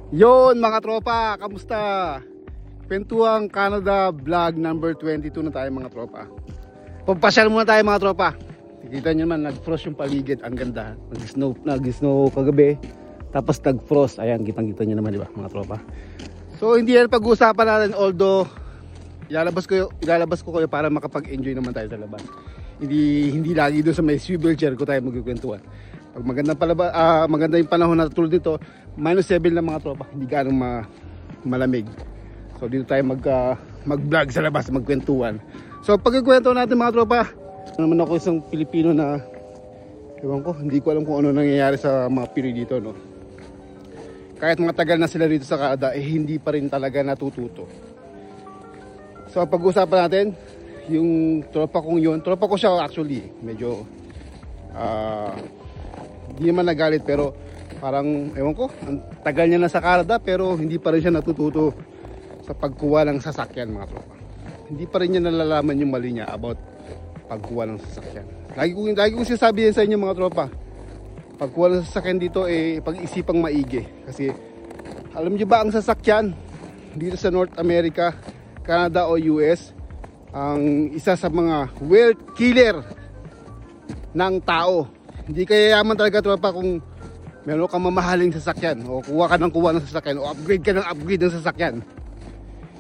Yon mga tropa, kamusta? Kwentuang Canada vlog number 22 na tayo mga tropa. Pampasyal muna tayo mga tropa. Nakikita nyo naman, nag-frost yung paligid. Ang ganda. Nag-snow kagabi. Tapos nag-frost. Ayan, kitang-kita nyo naman, di ba mga tropa? So hindi yan pag-uusapan natin, although ilalabas ko kayo para makapag-enjoy naman tayo sa labas. Hindi lagi doon sa may swivel chair ko tayo magkukwentuhan. Pag maganda yung panahon na tulad dito, -7 lang mga tropa, hindi ganong malamig. So dito tayo mag-vlog sa labas, magkwentuhan. So pagkikwento natin mga tropa, naman ako isang Pilipino na ewan ko, hindi ko alam kung ano nangyayari sa mga Pinoy dito, no. Kahit matagal na sila dito sa Canada, hindi pa rin talaga natututo. So pag-usapan natin yung tropa kong yun. Tropa ko siya actually, medyo hindi naman nagalit, pero parang ewan ko, ang tagal niya na sa Canada pero hindi pa rin siya natututo sa pagkuha ng sasakyan mga tropa. Hindi pa rin niya nalalaman yung mali niya about pagkuha ng sasakyan. Lagi kong sinasabi yan sa inyo mga tropa, pagkuha ng sasakyan dito pag-isipang maigi. Kasi alam niyo ba ang sasakyan dito sa North America, Canada o US, ang isa sa mga wealth killer ng tao. Hindi kaya yaman talaga tropa kung meron kang mamahaling sasakyan o kuha ng sasakyan o upgrade ka ng upgrade ng sasakyan.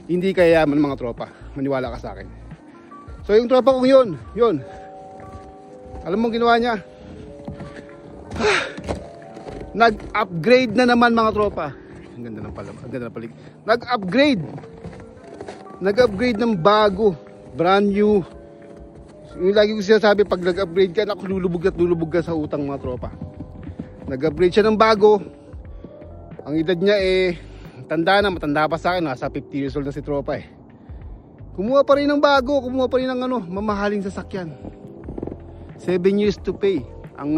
Hindi kaya yaman mga tropa, maniwala ka sa akin. So yung tropa kong yun, alam mo ginawa niya? Nag-upgrade na naman mga tropa. Ang ganda ng palig. Nag-upgrade ng bago, brand new. Yung lagi ko sinasabi, pag nag-upgrade ka, lulubog ka sa utang mga tropa. Nag-upgrade siya ng bago. Ang edad niya matanda pa sa akin, nasa 50 years old na si tropa Kumuha pa rin ng bago, kumuha pa rin ng mamahaling sasakyan. 7 years to pay. Ang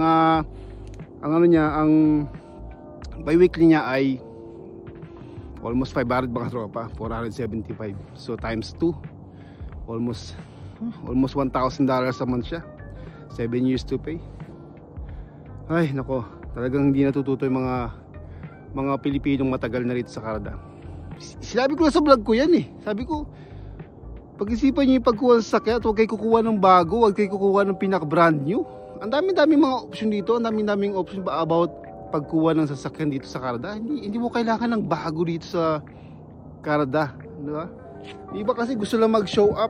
bi-weekly niya ay almost 500 mga tropa, 475. So times 2, almost $1,000 a month siya. 7 years to pay. Ay nako, talagang hindi natututo yung mga Pilipinong matagal na rito sa Canada. Sinabi ko na sa vlog ko yan Sabi ko, pag-isipan nyo yung pagkuha ng sasakyan at huwag kayo kukuha ng bago, huwag kayo kukuha ng pinaka-brand new. Ang daming mga option dito, ang daming option about pagkuha ng sasakyan dito sa Canada. Hindi mo kailangan ng bago dito sa Canada, di ba? Iba kasi gusto lang mag-show up,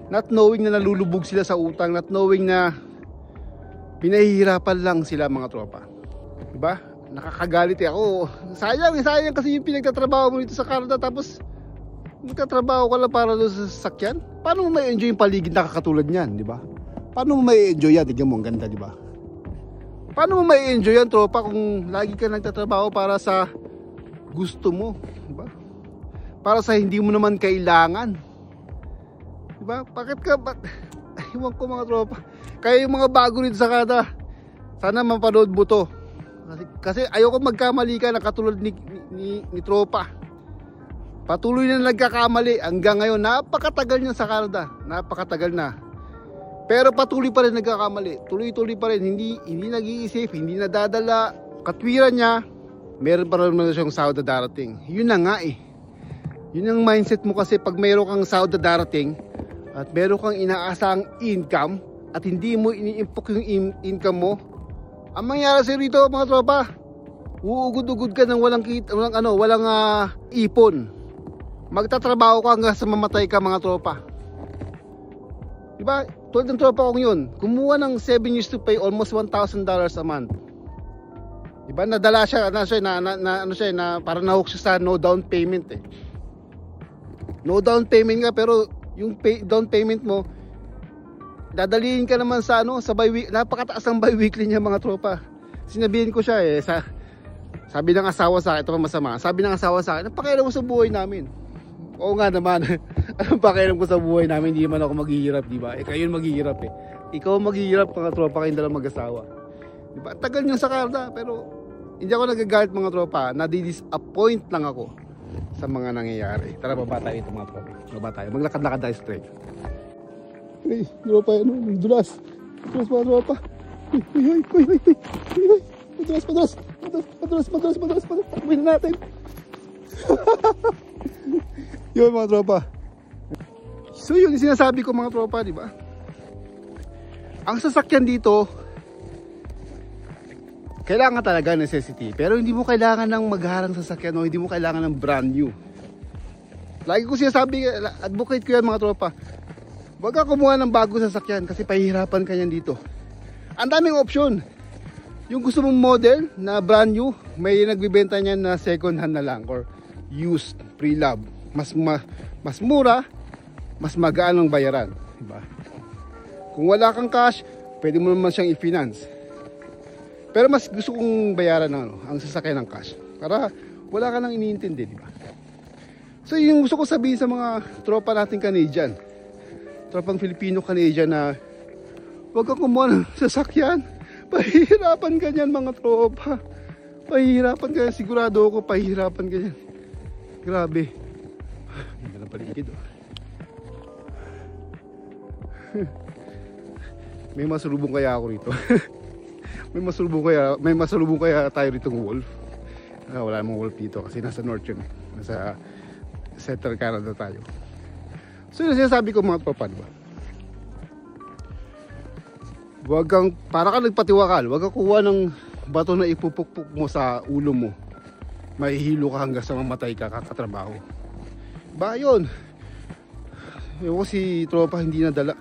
not knowing na nalulubog sila sa utang, not knowing na pinahihirapan lang sila mga tropa. Di ba? Nakakagalit ako. Sayang kasi yung pinagtatrabaho mo dito sa Canada, tapos magtatrabaho ka lang para doon sa sasakyan. Paano mo may enjoy yung paligid na kakatulad niyan, di ba? Paano mo may enjoy yan? Tignan mo, ang ganda, di ba? Paano mo may enjoy yan, tropa, kung lagi ka nagtatrabaho para sa gusto mo, di ba? Para sa hindi mo naman kailangan, di ba? Iwan ko mga tropa. Kaya yung mga bago dito sa Canada, sana mapanood mo to. Kasi ayoko magkamali ka na katulad ni tropa. Patuloy na nagkakamali hanggang ngayon. Napakatagal niya sa Canada, napakatagal na. Pero patuloy pa rin nagkakamali. Tuloy-tuloy pa rin, hindi nag-iisip, hindi nadadala. Katwiran niya, meron pa rin siyang sahod na darating. Yun na nga Yun ang mindset mo kasi pag meron kang sahod na darating at meron kang inaasahang income at hindi mo ini-impok yung income mo, ang mangyayari sa'yo rito mga tropa, uugod-ugod ka ng walang ipon. Magtatrabaho ka hanggang sa mamatay ka mga tropa. Diba? Tulad ng tropa kong yun, kumuha ng 7 years to pay, almost $1,000 a month. Diba? Nadala siya, parang nahook siya sa no down payment No down payment nga, pero yung down payment mo, dadalihin ka naman sa napakataas ng bi-weekly niya mga tropa. Sinabihin ko siya sabi ng asawa sa akin, ito pa masama. Sabi ng asawa sa akin, napakailan mo sa buhay namin. Oo nga naman. Anong pakialam ko sa buhay namin, hindi man ako maghihirap, di ba? Kayo yung maghihirap Ikaw maghihirap mga tropa, kayong dalang mag-asawa. Di ba? Tagal niyo sa Canada, pero hindi ako nagagalit mga tropa. Nadi-disappoint lang ako sa mga nangyayari. Tara, baba tayo ito mga tropa. Baba tayo. Maglakad-lakad tayo straight. Hey, tropa, dulas. Dulas mga tropa. Uy. Madulas. Madulas. Takbuhin na natin. Yun mga tropa. So yun yung sinasabi ko mga tropa, di ba? Ang sasakyan dito, kailangan talaga necessity. Pero hindi mo kailangan ng magharang sasakyan o hindi mo kailangan ng brand new. Lagi ko sinasabi, advocate ko yan mga tropa. Huwag ka kumuha ng bagong sasakyan kasi pahihirapan ka yan dito. Ang daming option. Yung gusto mong model na brand new, may nagbibenta niyan na second hand na lang or used, pre-love. Mas mura, mas magaan ang bayaran, diba? Kung wala kang cash, pwede mo naman siyang i-finance. Pero mas gusto kong bayaran ang sasakyan ng cash para wala ka nang iniintindi, diba? So yung gusto ko sabihin sa mga tropa nating Canadian, tropang Filipino-Canadian, na huwag kang kumuha ng sasakyan. Pahihirapan ka niyan mga tropa. Pahihirapan ka yan. Sigurado ako pahihirapan ka yan. Grabe. Hindi na paligid oh. May masalubong kaya ako rito. May masalubong kaya tayo rito ng wolf. Wala namang wolf dito kasi nasa north yun. Nasa Central Canada tayo. So yun sinasabi ko mga tropa, diba? Huwag kang, para ka nagpatiwakal, huwag kang kuha ng bato na ipupukpuk mo sa ulo mo. Mahihilo ka hanggang sa mamatay ka kakatrabaho. Ba yun? Yung si tropa hindi nadala.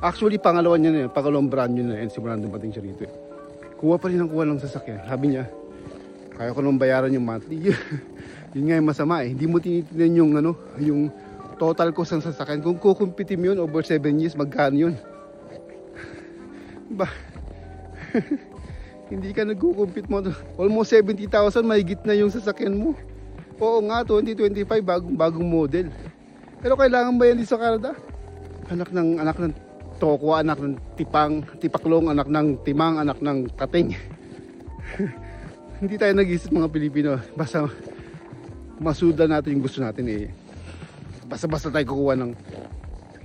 Actually pangalawan niya na yun, pangalawang brand yun na yun, simulan dumating siya rito. Kuha pa rin ang kuha ng sasakyan. Sabi niya, kaya ko nung bayaran yung monthly. Yun nga yung masama eh. Hindi mo tinitingnan yung yung total cost ng sasakyan. Kung kukumpitin mo yun over 7 years, magkano yun? Ba? Hindi ka nagkukumpit mo. Almost 70,000 mahigit na yung sasakyan mo. Oo nga, 2025 bagong model. Pero kailangan ba yan dito sa Canada? Anak ng tokwa, anak ng tipaklong, anak ng timang, anak ng kating. Hindi tayo nag-isip mga Pilipino. Basta masudan natin yung gusto natin eh. Basta tayo kukuha ng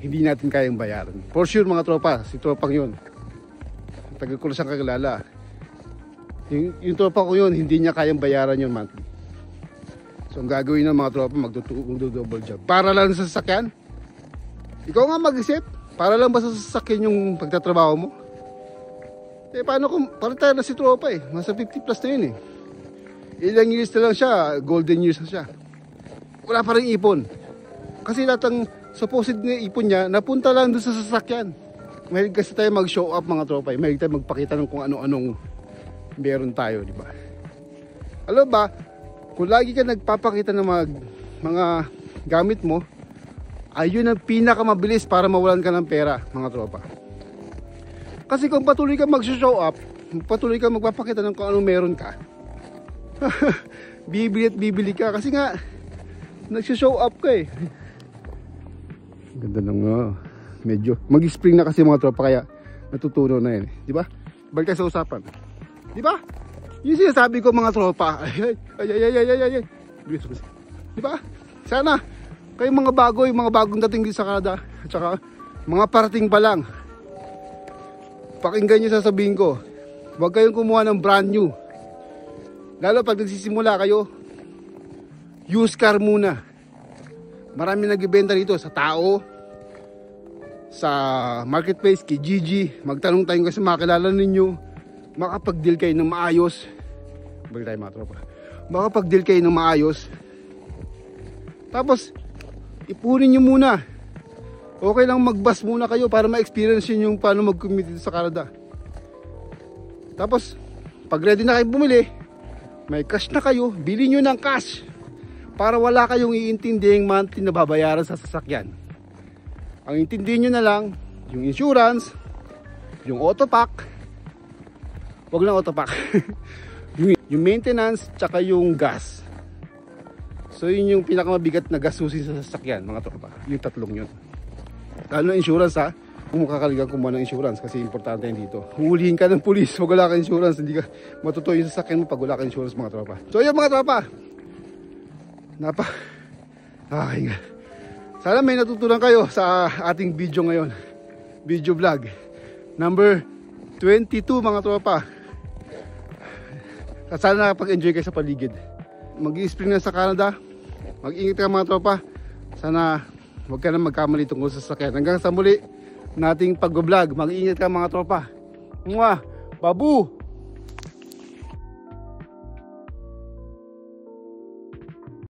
hindi natin kayang bayaran. For sure mga tropa, si tropang yun, tagal ko na siyang kakilala. Yung tropa ko yun, hindi niya kayang bayaran yun monthly. So ang gagawin ng mga tropa, magdo-double job. Para lang sa sasakyan? Ikaw nga mag-isip, para lang ba sa sasakyan yung pagtatrabaho mo? Eh paano kung, parang tayo na si tropa eh, nasa 50 plus na yun eh. Ilang years na lang siya, golden years na siya. Wala pa rin ipon. Kasi lahat ng supposed na ipon niya, napunta lang doon sa sasakyan. Mahilig kasi tayo mag-show up mga tropa. Mahilig tayo magpakita ng kung ano-anong meron tayo, di ba? Alam ba, kung lagi ka nagpapakita ng mga gamit mo, ayun ang pinakamabilis para mawalan ka ng pera, mga tropa. Kasi kung patuloy ka mag-show up, patuloy ka magpapakita ng kung anong meron ka, bibili at bibili ka. Kasi nga, nag-show up ka eh. Ganda ng medyo mag-spring na kasi mga tropa, kaya natutunaw na yan, di ba? Balik tayo sa usapan, di ba? Yung sinasabi ko mga tropa, ay, di ba? Sana kayong mga bago, yung mga bagong dating dito sa Canada, at saka mga parating pa lang, pakinggan nyo sasabihin ko, huwag kayong kumuha ng brand new. Lalo pag nagsisimula kayo, used car muna. Marami nagbibenta dito sa tao, sa marketplace, kay Gigi. Magtanong tayo kasi makakilala ninyo, makapag-deal kayo ng maayos. Balik tayo mga tropa. Makapag-deal kayo ng maayos. Tapos ipunin nyo muna. Okay lang mag-bus muna kayo para ma-experience yun yung paano mag-commute dito sa Canada. Tapos pag ready na kayo bumili, may cash na kayo, bili nyo ng cash para wala kayong iintindihing monthly na babayaran sa sasakyan. Ang intindihin nyo na lang yung insurance, yung autopack, wag lang autopack, yung maintenance, tsaka yung gas. So yun yung pinakamabigat na gastusin sa sasakyan mga tropa, yung tatlong yun. Lalo na insurance ha, kung makakaligan kumuha ng insurance kasi importante yun dito. Huhulihin ka ng pulis pag wala ka insurance, hindi ka matutuwa yung sasakyan mo pag wala ka insurance mga tropa. So yun mga tropa, okay. Sana may natutunan kayo sa ating video ngayon, video vlog number 22 mga tropa. At sana nakapag-enjoy kayo sa paligid. Mag-i-spring na sa Canada. Mag-ingat ka mga tropa. Sana huwag ka na magkamali tungkol sa sasakyan. Hanggang sa muli nating pag-vlog. Mag-iingat ka mga tropa. Babu!